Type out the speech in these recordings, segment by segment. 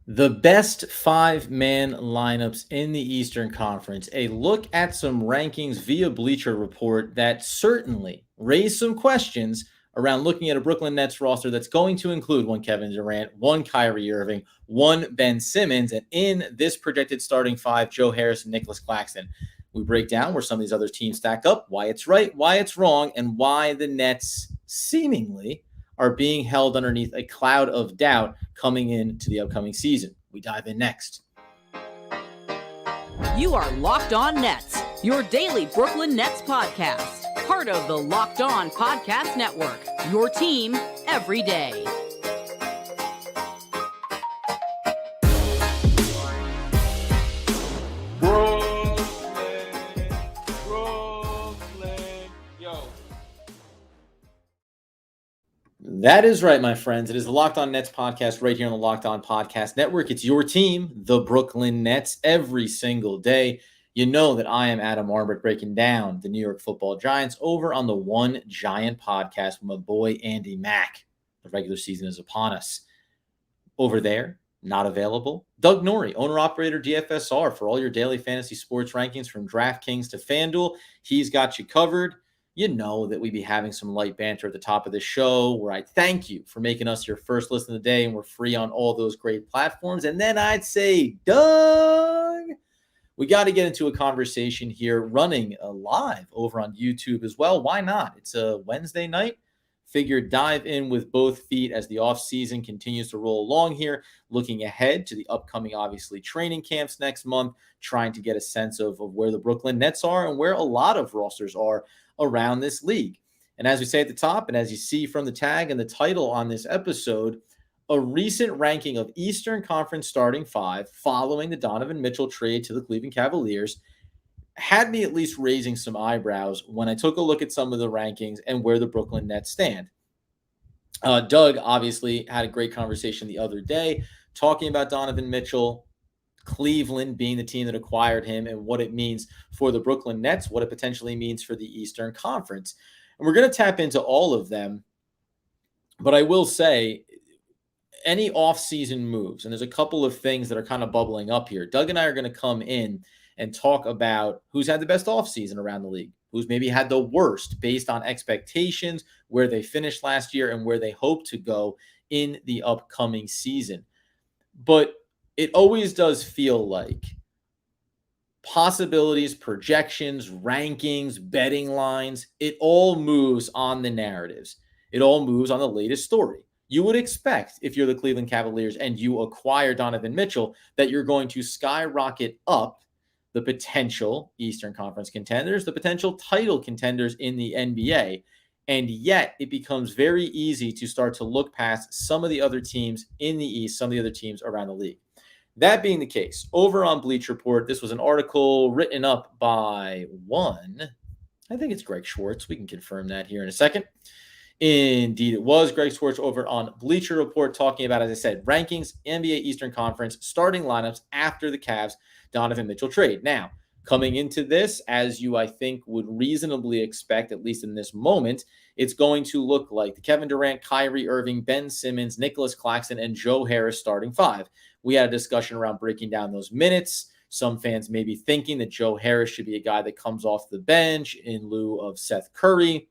The best five-man lineups in the Eastern Conference. A look at some rankings via Bleacher Report that certainly raised some questions around looking at a Brooklyn Nets roster that's going to include one Kevin Durant, one Kyrie Irving, one Ben Simmons, and in this projected starting five, Joe Harris and Nicholas Claxton. We break down where some of these other teams stack up, why it's right, why it's wrong, and why the Nets seemingly are being held underneath a cloud of doubt coming into the upcoming season. We dive in next. You are Locked On Nets, your daily Brooklyn Nets podcast. Part of the Locked On Podcast Network, your team every day. That is right, my friends. It is the Locked On Nets podcast right here on the Locked On Podcast Network. It's your team, the Brooklyn Nets, every single day. You know that I am Adam Arbert breaking down the New York Football Giants over on the One Giant podcast with my boy Andy Mack. The regular season is upon us. Over there, not available, Doug Norrie, owner-operator DFSR, for all your daily fantasy sports rankings from DraftKings to FanDuel. He's got you covered. You know that we be having some light banter at the top of the show where I thank you for making us your first listen of the day, and we're free on all those great platforms. And then I'd say, Doug, we got to get into a conversation here running live over on YouTube as well. Why not? It's a Wednesday night. Figured dive in with both feet as the offseason continues to roll along here, looking ahead to the upcoming, obviously, training camps next month, trying to get a sense of where the Brooklyn Nets are and where a lot of rosters are around this league. And as we say at the top, and as you see from the tag and the title on this episode, a recent ranking of Eastern Conference starting five following the Donovan Mitchell trade to the Cleveland Cavaliers had me at least raising some eyebrows when I took a look at some of the rankings and where the Brooklyn Nets stand. Doug obviously had a great conversation the other day talking about Donovan Mitchell, Cleveland being the team that acquired him, and what it means for the Brooklyn Nets, what it potentially means for the Eastern Conference. And we're going to tap into all of them. But I will say, any offseason moves, and there's a couple of things that are kind of bubbling up here. Doug and I are going to come in and talk about who's had the best offseason around the league, who's maybe had the worst based on expectations, where they finished last year, and where they hope to go in the upcoming season. But it always does feel like possibilities, projections, rankings, betting lines, it all moves on the narratives. It all moves on the latest story. You would expect, if you're the Cleveland Cavaliers and you acquire Donovan Mitchell, that you're going to skyrocket up the potential Eastern Conference contenders, the potential title contenders in the NBA. And yet it becomes very easy to start to look past some of the other teams in the East, some of the other teams around the league. That being the case, over on Bleacher Report, this was an article written up by I think it's Greg Schwartz. We can confirm that here in a second. Indeed, it was Greg Schwartz over on Bleacher Report talking about, as I said, rankings, NBA Eastern Conference, starting lineups after the Cavs Donovan Mitchell trade. Now, coming into this, as you, I think, would reasonably expect, at least in this moment, it's going to look like the Kevin Durant, Kyrie Irving, Ben Simmons, Nicholas Claxton, and Joe Harris starting five. We had a discussion around breaking down those minutes. Some fans may be thinking that Joe Harris should be a guy that comes off the bench in lieu of Seth Curry.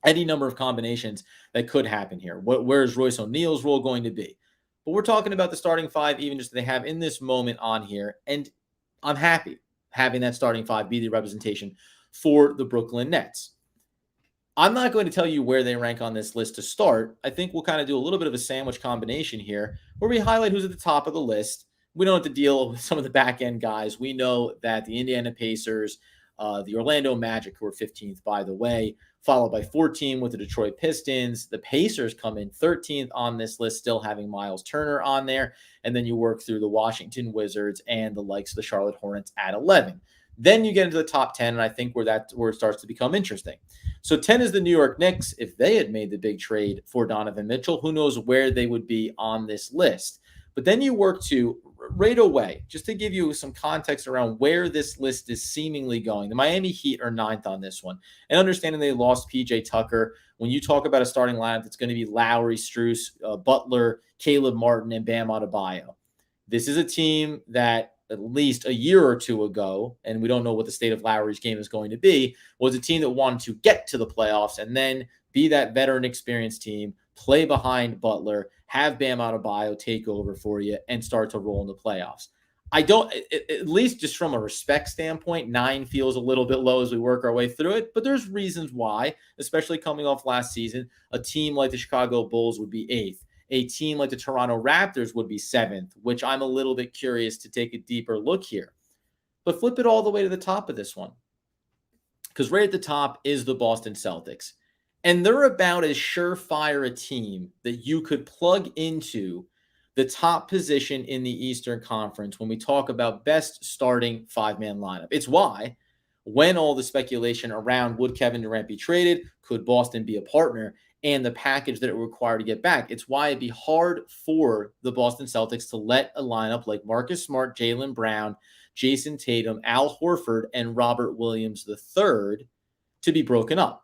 Any number of combinations that could happen here. Where is Royce O'Neal's role going to be? But we're talking about the starting five, even just they have in this moment on here. And I'm happy having that starting five be the representation for the Brooklyn Nets. I'm not going to tell you where they rank on this list to start. I think we'll kind of do a little bit of a sandwich combination here where we highlight who's at the top of the list. We don't have to deal with some of the back end guys. We know that the Indiana Pacers, the Orlando Magic, who are 15th, by the way, followed by 14 with the Detroit Pistons. The Pacers come in 13th on this list, still having Miles Turner on there. And then you work through the Washington Wizards and the likes of the Charlotte Hornets at 11. Then you get into the top 10, and I think where it starts to become interesting. So 10 is the New York Knicks. If they had made the big trade for Donovan Mitchell, who knows where they would be on this list. But then you work to right away, just to give you some context around where this list is seemingly going. The Miami Heat are 9th on this one. And understanding they lost PJ Tucker, when you talk about a starting lineup, it's going to be Lowry, Strus, Butler, Caleb Martin, and Bam Adebayo. This is a team that at least a year or two ago, and we don't know what the state of Lowry's game is going to be, was a team that wanted to get to the playoffs and then be that veteran experienced team, play behind Butler, have Bam Adebayo take over for you, and start to roll in the playoffs. I don't, at least just from a respect standpoint, 9 feels a little bit low as we work our way through it, but there's reasons why, especially coming off last season. A team like the Chicago Bulls would be 8th. A team like the Toronto Raptors would be 7th, which I'm a little bit curious to take a deeper look here. But flip it all the way to the top of this one, because right at the top is the Boston Celtics. And they're about as surefire a team that you could plug into the top position in the Eastern Conference when we talk about best starting 5-man lineup. It's why, when all the speculation around would Kevin Durant be traded, could Boston be a partner, and the package that it would require to get back, it's why it'd be hard for the Boston Celtics to let a lineup like Marcus Smart, Jaylen Brown, Jason Tatum, Al Horford, and Robert Williams III to be broken up.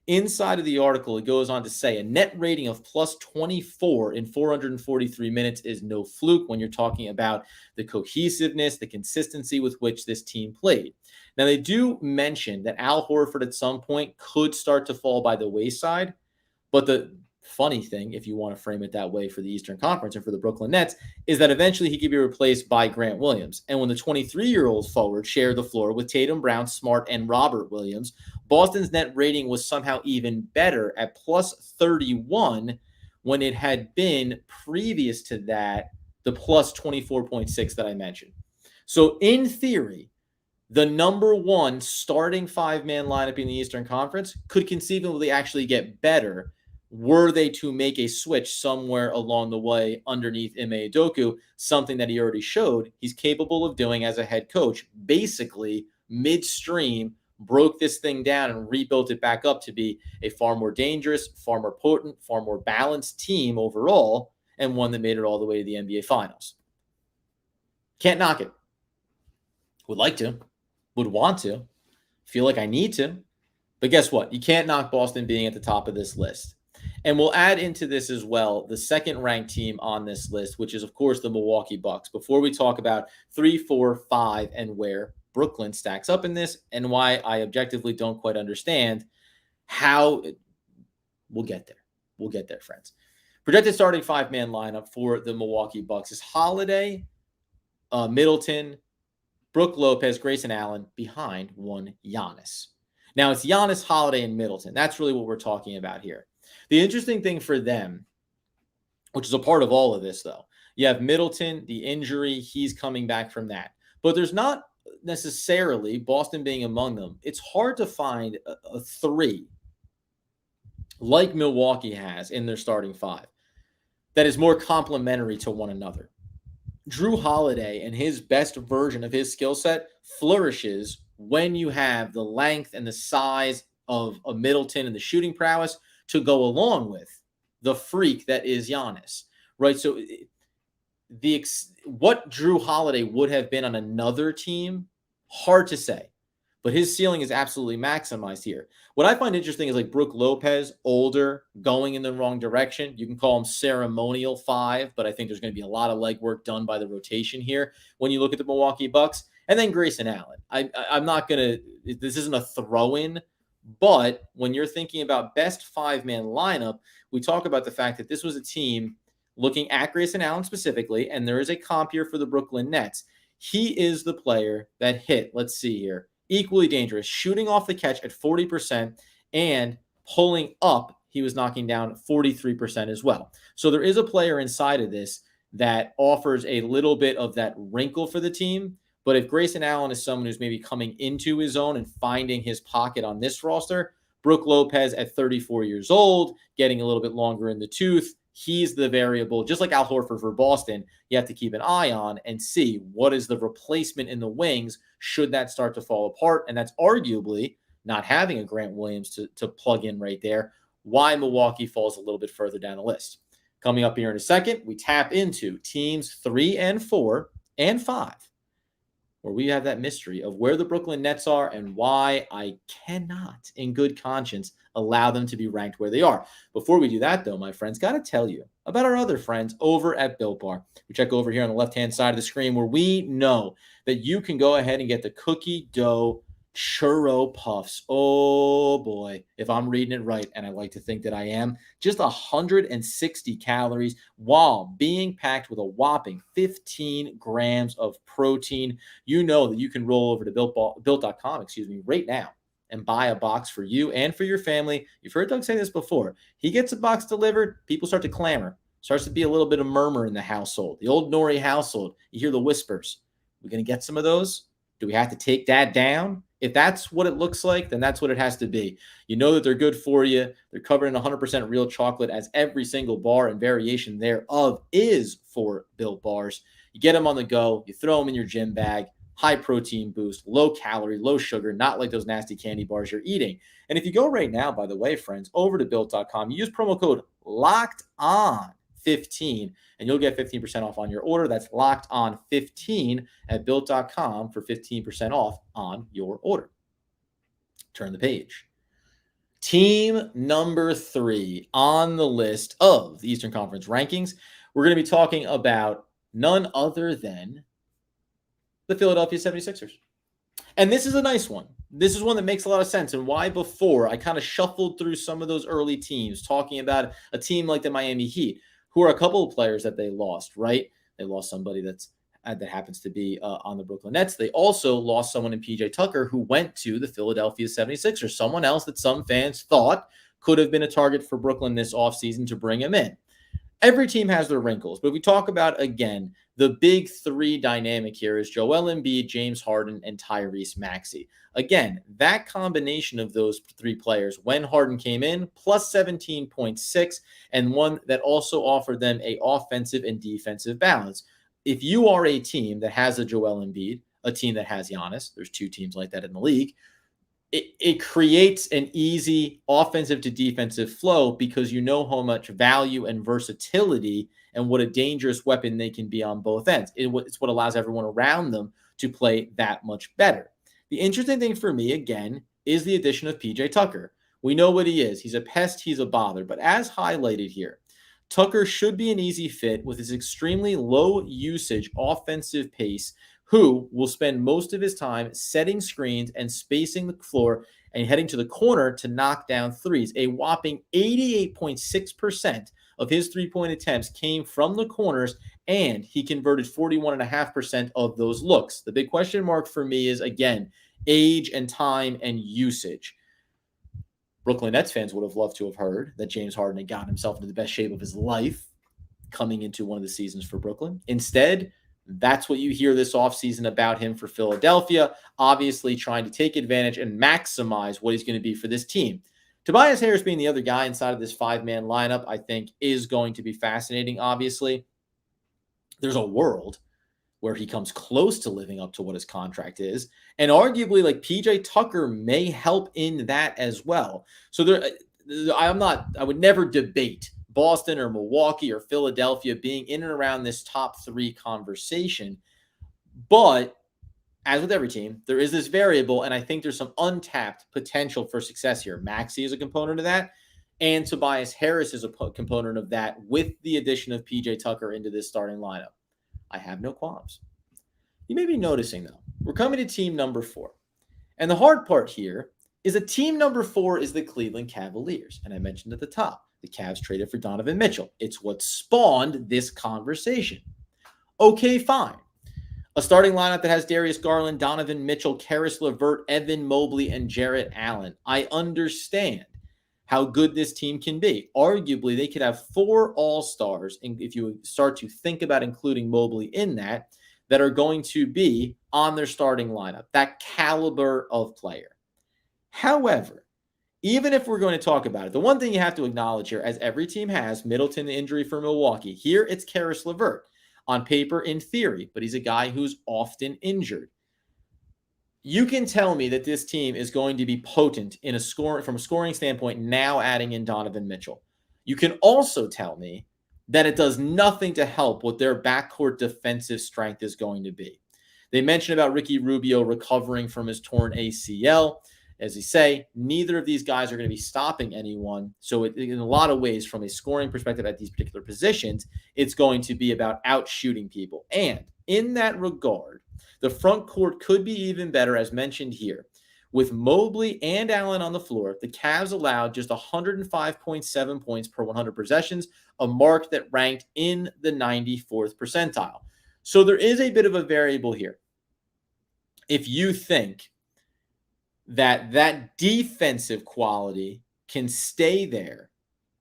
Inside of the article, it goes on to say a net rating of plus 24 in 443 minutes is no fluke when you're talking about the cohesiveness, the consistency with which this team played. Now, they do mention that Al Horford at some point could start to fall by the wayside, but the funny thing, if you want to frame it that way for the Eastern Conference and for the Brooklyn Nets, is that eventually he could be replaced by Grant Williams. And when the 23-year-old forward shared the floor with Tatum, Brown, Smart, and Robert Williams, Boston's net rating was somehow even better at plus 31 when it had been previous to that the plus 24.6 that I mentioned. So in theory, the number one starting 5-man lineup in the Eastern Conference could conceivably actually get better were they to make a switch somewhere along the way underneath Ime Udoka, something that he already showed he's capable of doing as a head coach. Basically, midstream, broke this thing down and rebuilt it back up to be a far more dangerous, far more potent, far more balanced team overall, and one that made it all the way to the NBA Finals. Can't knock it. Would like to. Would want to. Feel like I need to. But guess what? You can't knock Boston being at the top of this list. And we'll add into this as well the second-ranked team on this list, which is, of course, the Milwaukee Bucks. Before we talk about 3, 4, 5, and where Brooklyn stacks up in this and why I objectively don't quite understand how we'll get there. We'll get there, friends. Projected starting 5-man lineup for the Milwaukee Bucks is Holiday, Middleton, Brook Lopez, Grayson Allen, behind one Giannis. Now, it's Giannis, Holiday, and Middleton. That's really what we're talking about here. The interesting thing for them, which is a part of all of this, though, you have Middleton, the injury, he's coming back from that. But there's not necessarily, Boston being among them, it's hard to find a 3 like Milwaukee has in their starting 5 that is more complementary to one another. Drew Holiday and his best version of his skill set flourishes when you have the length and the size of a Middleton and the shooting prowess to go along with the freak that is Giannis, right? So what Drew Holiday would have been on another team, hard to say, but his ceiling is absolutely maximized here. What I find interesting is like Brook Lopez, older, going in the wrong direction. You can call him ceremonial 5, but I think there's going to be a lot of legwork done by the rotation here when you look at the Milwaukee Bucks. And then Grayson Allen. I'm not going to, this isn't a throw-in, but when you're thinking about best 5-man lineup, we talk about the fact that this was a team looking at Grayson Allen specifically, and there is a comp here for the Brooklyn Nets. He is the player that hit, let's see here, equally dangerous, shooting off the catch at 40% and pulling up, he was knocking down 43% as well. So there is a player inside of this that offers a little bit of that wrinkle for the team. But if Grayson Allen is someone who's maybe coming into his own and finding his pocket on this roster, Brook Lopez at 34 years old, getting a little bit longer in the tooth, he's the variable, just like Al Horford for Boston, you have to keep an eye on and see what is the replacement in the wings should that start to fall apart. And that's arguably not having a Grant Williams to plug in right there, why Milwaukee falls a little bit further down the list. Coming up here in a second, we tap into teams 3 and 4 and 5 where we have that mystery of where the Brooklyn Nets are and why I cannot, in good conscience, allow them to be ranked where they are. Before we do that, though, my friends, got to tell you about our other friends over at Built Bar. We check over here on the left-hand side of the screen where we know that you can go ahead and get the cookie dough churro puffs. Oh boy, if I'm reading it right, and I like to think that I am, just 160 calories while being packed with a whopping 15 grams of protein. You know that you can roll over to built.com, right now and buy a box for you and for your family. You've heard Doug say this before. He gets a box delivered, people start to clamor. Starts to be a little bit of murmur in the household. The old Nori household, you hear the whispers. We're going to get some of those? Do we have to take that down? If that's what it looks like, then that's what it has to be. You know that they're good for you. They're covered in 100% real chocolate, as every single bar and variation thereof is for Built Bars. You get them on the go. You throw them in your gym bag. High protein boost, low calorie, low sugar, not like those nasty candy bars you're eating. And if you go right now, by the way, friends, over to Built.com, you use promo code LOCKEDON15, and you'll get 15% off on your order. That's locked on 15 at Built.com for 15% off on your order. Turn the page. Team number 3 on the list of the Eastern Conference rankings. We're going to be talking about none other than the Philadelphia 76ers. And this is a nice one. This is one that makes a lot of sense. And why before I kind of shuffled through some of those early teams, talking about a team like the Miami Heat, who are a couple of players that they lost, right? They lost somebody that happens to be on the Brooklyn Nets. They also lost someone in PJ Tucker who went to the Philadelphia 76ers, someone else that some fans thought could have been a target for Brooklyn this offseason to bring him in. Every team has their wrinkles, but we talk about, again, the big 3 dynamic here is Joel Embiid, James Harden, and Tyrese Maxey. Again, that combination of those 3 players, when Harden came in, plus 17.6, and one that also offered them a offensive and defensive balance. If you are a team that has a Joel Embiid, a team that has Giannis, there's 2 teams like that in the league, it creates an easy offensive to defensive flow because you know how much value and versatility and what a dangerous weapon they can be on both ends. It's what allows everyone around them to play that much better. The interesting thing for me, again, is the addition of PJ Tucker. We know what he is. He's a pest. He's a bother. But as highlighted here, Tucker should be an easy fit with his extremely low usage offensive pace, who will spend most of his time setting screens and spacing the floor and heading to the corner to knock down threes. A whopping 88.6% of his three-point attempts came from the corners, and he converted 41.5% of those looks. The big question mark for me is, again, age and time and usage. Brooklyn Nets fans would have loved to have heard that James Harden had gotten himself into the best shape of his life coming into one of the seasons for Brooklyn. Instead, that's what you hear this offseason about him for Philadelphia, obviously trying to take advantage and maximize what he's going to be for this team. Tobias Harris being the other guy inside of this 5-man lineup, I think, is going to be fascinating, obviously. There's a world where he comes close to living up to what his contract is, and arguably, like, PJ Tucker may help in that as well. So I would never debate Boston or Milwaukee or Philadelphia being in and around this top 3 conversation. But as with every team, there is this variable, and I think there's some untapped potential for success here. Maxey is a component of that, and Tobias Harris is a component of that with the addition of PJ Tucker into this starting lineup. I have no qualms. You may be noticing, though, we're coming to team number 4. And the hard part here is that team number 4 is the Cleveland Cavaliers. And I mentioned at the top, the Cavs traded for Donovan Mitchell. It's what spawned this conversation. Okay, fine. A starting lineup that has Darius Garland, Donovan Mitchell, Karis LeVert, Evan Mobley, and Jarrett Allen. I understand how good this team can be. Arguably, they could have 4 all-stars, and if you start to think about including Mobley in that are going to be on their starting lineup, that caliber of player. However, even if we're going to talk about it, the one thing you have to acknowledge here, as every team has, Middleton injury for Milwaukee. Here, it's Karis LeVert. On paper, in theory, but he's a guy who's often injured. You can tell me that this team is going to be potent in from a scoring standpoint, now adding in Donovan Mitchell. You can also tell me that it does nothing to help what their backcourt defensive strength is going to be. They mentioned about Ricky Rubio recovering from his torn ACL. As you say, neither of these guys are going to be stopping anyone. So in a lot of ways, from a scoring perspective at these particular positions, it's going to be about out-shooting people. And in that regard, the front court could be even better, as mentioned here. With Mobley and Allen on the floor, the Cavs allowed just 105.7 points per 100 possessions, a mark that ranked in the 94th percentile. So there is a bit of a variable here. If you think that defensive quality can stay there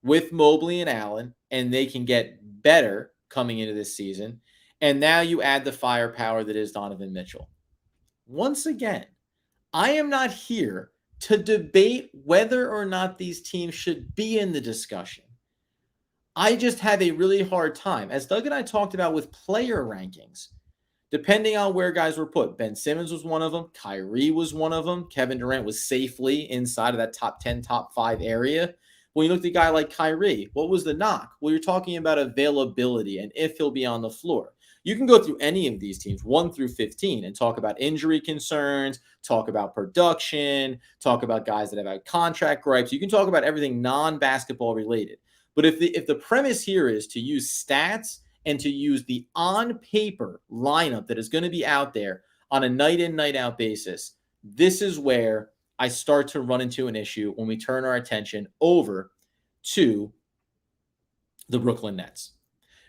with Mobley and Allen, and they can get better coming into this season, and now you add the firepower that is Donovan Mitchell. Once again, I am not here to debate whether or not these teams should be in the discussion. I just have a really hard time, as Doug and I talked about with player rankings, depending on where guys were put. Ben Simmons was one of them. Kyrie was one of them. Kevin Durant was safely inside of that top 10, top 5 area. When you looked at a guy like Kyrie, what was the knock? Well, you're talking about availability and if he'll be on the floor. You can go through any of these teams, 1 through 15, and talk about injury concerns, talk about production, talk about guys that have had contract gripes. You can talk about everything non-basketball related. But if the premise here is to use stats and to use the on-paper lineup that is going to be out there on a night-in, night-out basis, this is where I start to run into an issue when we turn our attention over to the Brooklyn Nets.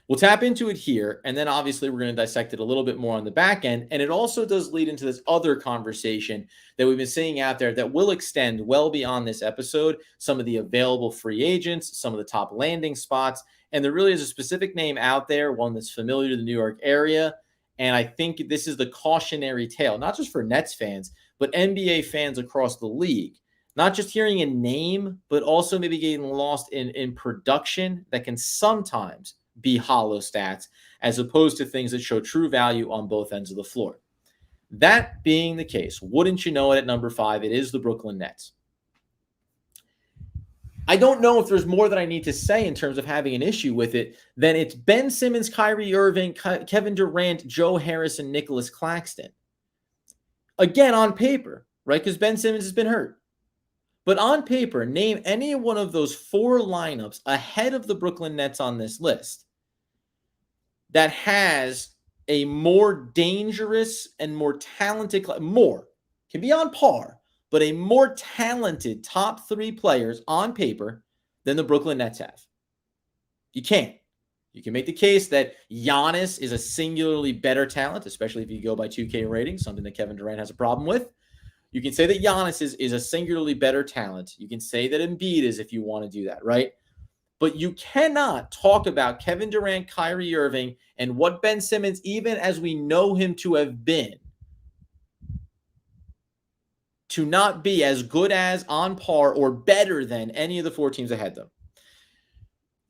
We'll tap into it here, and then obviously we're going to dissect it a little bit more on the back end, and it also does lead into this other conversation that we've been seeing out there that will extend well beyond this episode, some of the available free agents, some of the top landing spots, and there really is a specific name out there, one that's familiar to the New York area, and I think this is the cautionary tale, not just for Nets fans, but NBA fans across the league. Not just hearing a name, but also maybe getting lost in production that can sometimes be hollow stats, as opposed to things that show true value on both ends of the floor. That being the case, wouldn't you know it, at number 5, it is the Brooklyn Nets. I don't know if there's more that I need to say in terms of having an issue with it than it's Ben Simmons, Kyrie Irving, Kevin Durant, Joe Harris, and Nicholas Claxton. Again, on paper, right? Because Ben Simmons has been hurt. But on paper, name any one of those 4 lineups ahead of the Brooklyn Nets on this list that has a more dangerous and more talented, can be on par, but a more talented top 3 players on paper than the Brooklyn Nets have. You can't. You can make the case that Giannis is a singularly better talent, especially if you go by 2K ratings, something that Kevin Durant has a problem with. You can say that Giannis is a singularly better talent. You can say that Embiid is, if you want to do that, right? But you cannot talk about Kevin Durant, Kyrie Irving, and what Ben Simmons, even as we know him to have been, to not be as good as, on par, or better than any of the 4 teams ahead of them.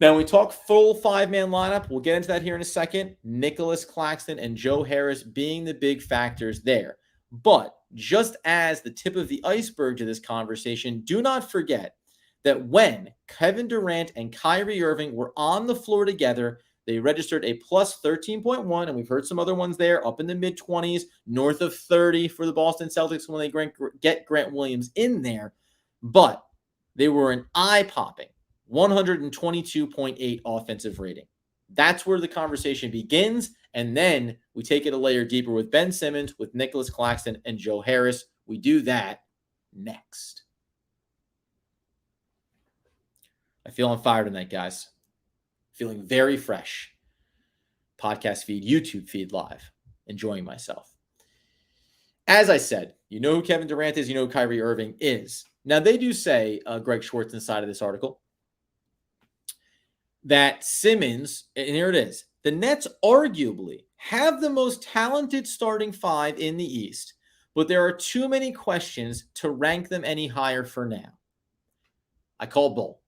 Now, when we talk full 5-man lineup, we'll get into that here in a second. Nicholas Claxton and Joe Harris being the big factors there. But just as the tip of the iceberg to this conversation, do not forget that when Kevin Durant and Kyrie Irving were on the floor together, they registered a plus 13.1, and we've heard some other ones there, up in the mid-20s, north of 30 for the Boston Celtics when they get Grant Williams in there. But they were an eye-popping 122.8 offensive rating. That's where the conversation begins, and then we take it a layer deeper with Ben Simmons, with Nicholas Claxton, and Joe Harris. We do that next. I feel on fire tonight, guys. Feeling very fresh. Podcast feed, YouTube feed live. Enjoying myself. As I said, you know who Kevin Durant is, you know who Kyrie Irving is. Now, they do say, Greg Schwartz inside of this article, that Simmons, and here it is, the Nets arguably have the most talented starting 5 in the East, but there are too many questions to rank them any higher for now. I call bull.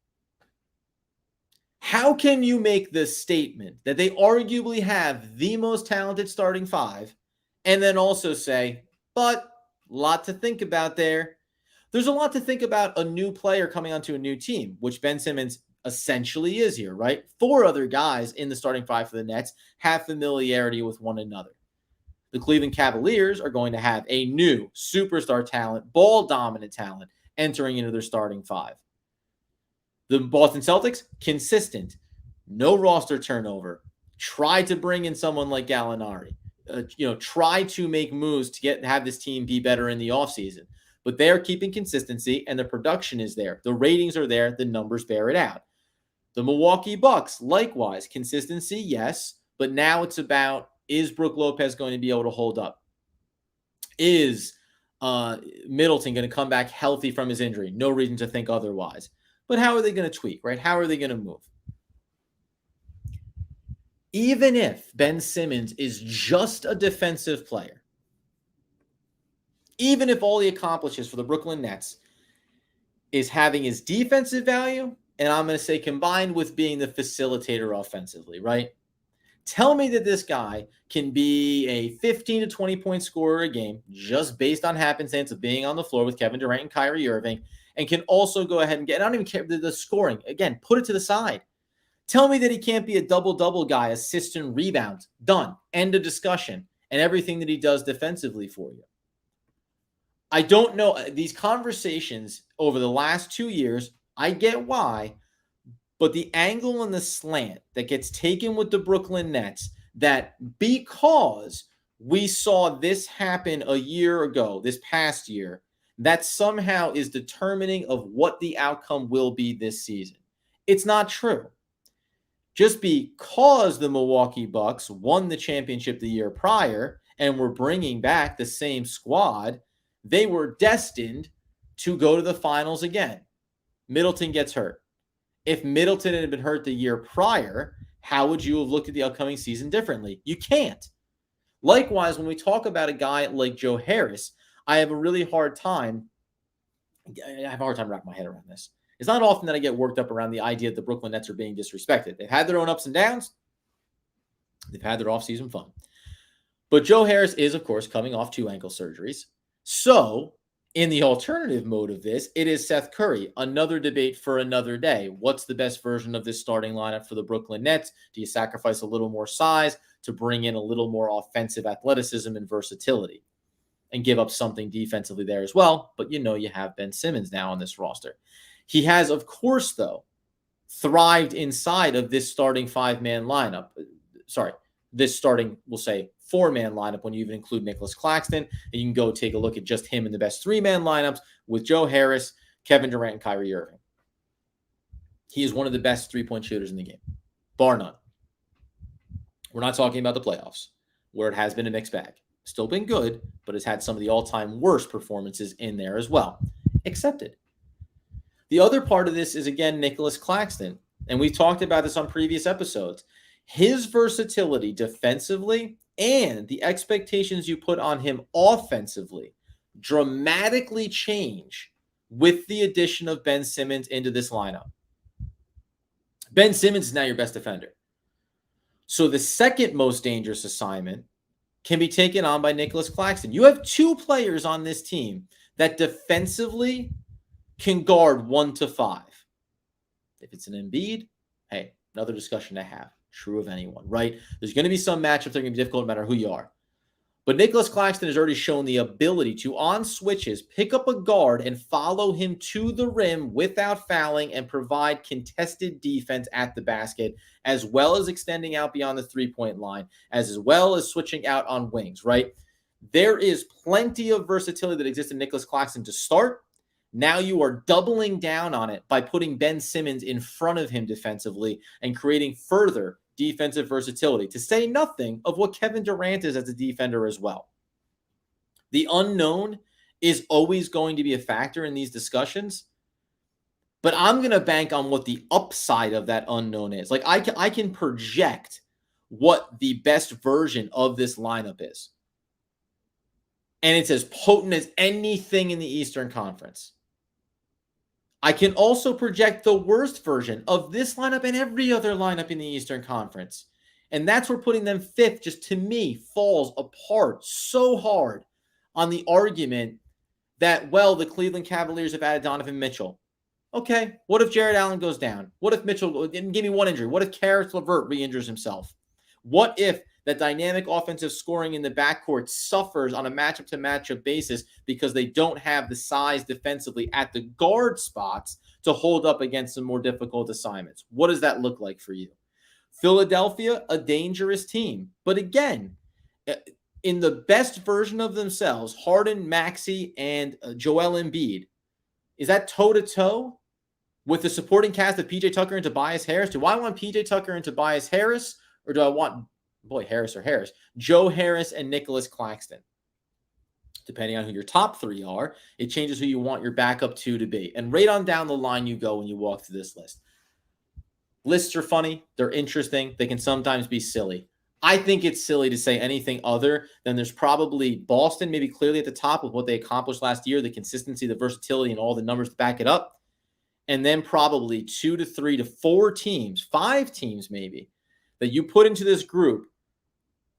How can you make this statement that they arguably have the most talented starting 5 and then also say, but a lot to think about there? There's a lot to think about a new player coming onto a new team, which Ben Simmons essentially is here, right? 4 other guys in the starting 5 for the Nets have familiarity with one another. The Cleveland Cavaliers are going to have a new superstar talent, ball-dominant talent, entering into their starting five. The Boston Celtics, consistent. No roster turnover. Try to bring in someone like Gallinari. Try to make moves to have this team be better in the offseason. But they're keeping consistency, and the production is there. The ratings are there. The numbers bear it out. The Milwaukee Bucks, likewise, consistency, yes. But now it's about, is Brook Lopez going to be able to hold up? Is Middleton going to come back healthy from his injury? No reason to think otherwise. But how are they going to tweak, right? How are they going to move? Even if Ben Simmons is just a defensive player, even if all he accomplishes for the Brooklyn Nets is having his defensive value, and I'm going to say combined with being the facilitator offensively, right? Tell me that this guy can be a 15 to 20 point scorer a game just based on happenstance of being on the floor with Kevin Durant and Kyrie Irving, and can also go ahead and get, I don't even care the scoring. Again, put it to the side. Tell me that he can't be a double-double guy, assist and rebounds. Done. End of discussion. And everything that he does defensively for you. I don't know. These conversations over the last 2 years, I get why, but the angle and the slant that gets taken with the Brooklyn Nets, that because we saw this happen a year ago, this past year, that somehow is determining of what the outcome will be this season. It's not true. Just because the Milwaukee Bucks won the championship the year prior and were bringing back the same squad, they were destined to go to the finals again. Middleton gets hurt. If Middleton had been hurt the year prior, how would you have looked at the upcoming season differently? You can't. Likewise, when we talk about a guy like Joe Harris, I have a hard time wrapping my head around this. It's not often that I get worked up around the idea that the Brooklyn Nets are being disrespected. They've had their own ups and downs. They've had their offseason fun. But Joe Harris is, of course, coming off 2 ankle surgeries. So, in the alternative mode of this, it is Seth Curry. Another debate for another day. What's the best version of this starting lineup for the Brooklyn Nets? Do you sacrifice a little more size to bring in a little more offensive athleticism and versatility and give up something defensively there as well? But you have Ben Simmons now on this roster. He has, of course, though, thrived inside of this starting 5-man lineup. This starting, we'll say, 4-man lineup when you even include Nicholas Claxton. And you can go take a look at just him in the best 3-man lineups with Joe Harris, Kevin Durant, and Kyrie Irving. He is one of the best 3-point shooters in the game, bar none. We're not talking about the playoffs, where it has been a mixed bag. Still been good, but has had some of the all-time worst performances in there as well. Accepted. The other part of this is, again, Nicholas Claxton. And we've talked about this on previous episodes. His versatility defensively and the expectations you put on him offensively dramatically change with the addition of Ben Simmons into this lineup. Ben Simmons is now your best defender. So the second most dangerous assignment can be taken on by Nicholas Claxton. You have 2 players on this team that defensively can guard 1 to 5. If it's an Embiid, hey, another discussion to have. True of anyone, right? There's going to be some matchups that are going to be difficult no matter who you are. But Nicholas Claxton has already shown the ability to, on switches, pick up a guard and follow him to the rim without fouling and provide contested defense at the basket, as well as extending out beyond the 3-point line, as well as switching out on wings, right? There is plenty of versatility that exists in Nicholas Claxton to start. Now you are doubling down on it by putting Ben Simmons in front of him defensively and creating further defensive versatility, to say nothing of what Kevin Durant is as a defender as well. The unknown is always going to be a factor in these discussions, but I'm going to bank on what the upside of that unknown is. Like I can project what the best version of this lineup is. And it's as potent as anything in the Eastern Conference. I can also project the worst version of this lineup and every other lineup in the Eastern Conference. And that's where putting them 5th, just to me, falls apart so hard on the argument that, well, the Cleveland Cavaliers have added Donovan Mitchell. Okay, what if Jared Allen goes down? What if Mitchell, give me one injury. What if Karis LeVert re-injures himself? What if That dynamic offensive scoring in the backcourt suffers on a matchup-to-matchup basis because they don't have the size defensively at the guard spots to hold up against some more difficult assignments. What does that look like for you? Philadelphia, a dangerous team. But again, in the best version of themselves, Harden, Maxey, and Joel Embiid, is that toe-to-toe with the supporting cast of PJ Tucker and Tobias Harris? Do I want PJ Tucker and Tobias Harris, or do I want, Harris or Harris, Joe Harris and Nicholas Claxton? Depending on who your top three are, it changes who you want your backup two to be. And right on down the line you go when you walk through this list. Lists are funny. They're interesting. They can sometimes be silly. I think it's silly to say anything other than there's probably Boston, maybe clearly at the top with what they accomplished last year, the consistency, the versatility, and all the numbers to back it up. And then probably 2 to 3 to 4 teams, 5 teams maybe, that you put into this group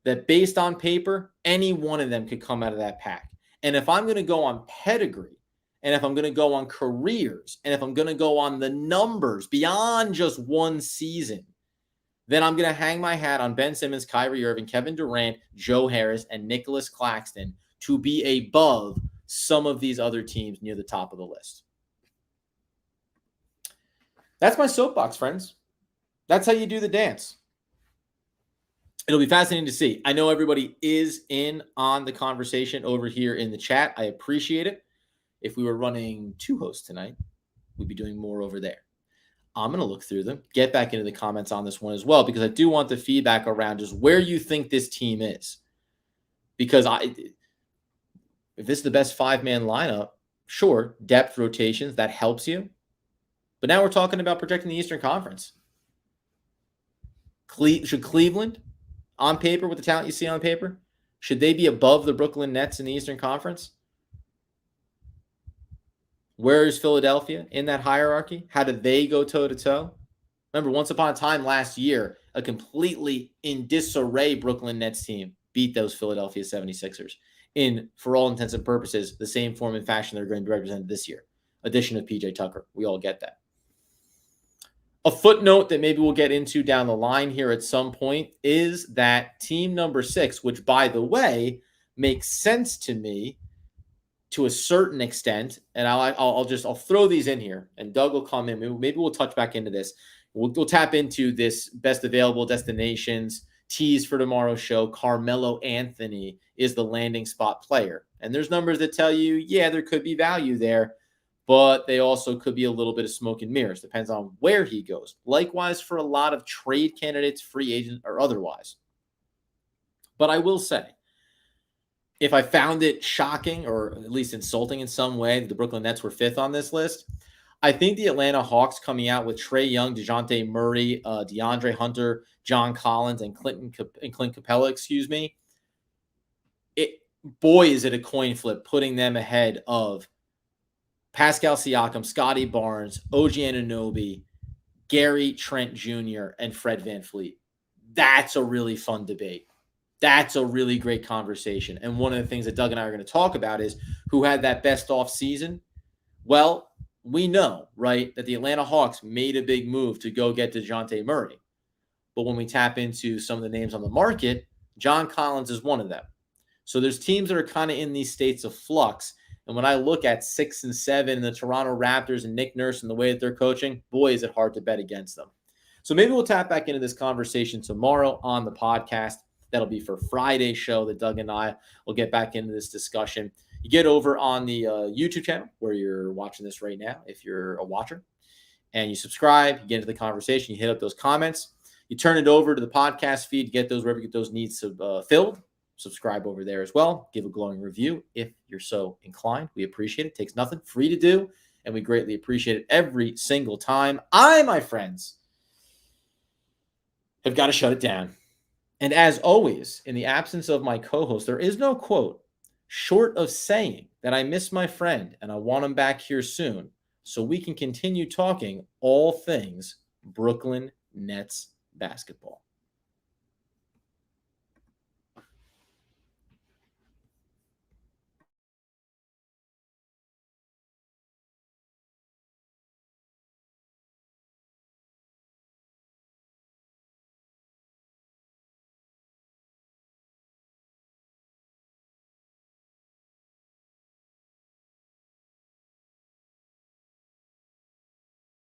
that based on paper, any one of them could come out of that pack. And if I'm going to go on pedigree, and if I'm going to go on careers, and if I'm going to go on the numbers beyond just one season, then I'm going to hang my hat on Ben Simmons, Kyrie Irving, Kevin Durant, Joe Harris, and Nicholas Claxton to be above some of these other teams near the top of the list. That's my soapbox, friends. That's how you do the dance. It'll be fascinating to see. I know everybody is in on the conversation over here in the chat. I appreciate it. If we were running 2 hosts tonight, we'd be doing more over there. I'm going to look through them, get back into the comments on this one as well, because I do want the feedback around just where you think this team is. Because if this is the best 5-man lineup, sure, depth rotations, that helps you. But now we're talking about projecting the Eastern Conference. Should Cleveland, on paper, with the talent you see on paper, should they be above the Brooklyn Nets in the Eastern Conference? Where is Philadelphia in that hierarchy? How did they go toe-to-toe? Remember, once upon a time last year, a completely in disarray Brooklyn Nets team beat those Philadelphia 76ers in, for all intents and purposes, the same form and fashion they're going to be represented this year. Addition of PJ Tucker. We all get that. A footnote that maybe we'll get into down the line here at some point is that team number 6, which, by the way, makes sense to me to a certain extent, and I'll throw these in here, and Doug will come in. Maybe we'll touch back into this. We'll tap into this best available destinations tease for tomorrow's show. Carmelo Anthony is the landing spot player, and there's numbers that tell you, yeah, there could be value there, but they also could be a little bit of smoke and mirrors. Depends on where he goes. Likewise for a lot of trade candidates, free agent or otherwise. But I will say, if I found it shocking or at least insulting in some way that the Brooklyn Nets were 5th on this list, I think the Atlanta Hawks coming out with Trae Young, DeJounte Murray, DeAndre Hunter, John Collins, and Clint Capella, boy, is it a coin flip putting them ahead of Pascal Siakam, Scotty Barnes, OG Anunoby, Gary Trent Jr., and Fred VanVleet. That's a really fun debate. That's a really great conversation. And one of the things that Doug and I are going to talk about is who had that best off season. Well, we know, right, that the Atlanta Hawks made a big move to go get DeJounte Murray. But when we tap into some of the names on the market, John Collins is one of them. So there's teams that are kind of in these states of flux. And when I look at 6 and 7, the Toronto Raptors and Nick Nurse and the way that they're coaching, boy, is it hard to bet against them. So maybe we'll tap back into this conversation tomorrow on the podcast. That'll be for Friday's show that Doug and I will get back into this discussion. You get over on the YouTube channel where you're watching this right now, if you're a watcher, and you subscribe, you get into the conversation, you hit up those comments, you turn it over to the podcast feed, get those wherever you get those needs filled. Subscribe over there as well. Give a glowing review if you're so inclined. We appreciate it. It takes nothing, free to do, and we greatly appreciate it every single time. My friends, have got to shut it down. And as always, in the absence of my co-host, there is no quote short of saying that I miss my friend and I want him back here soon so we can continue talking all things Brooklyn Nets basketball.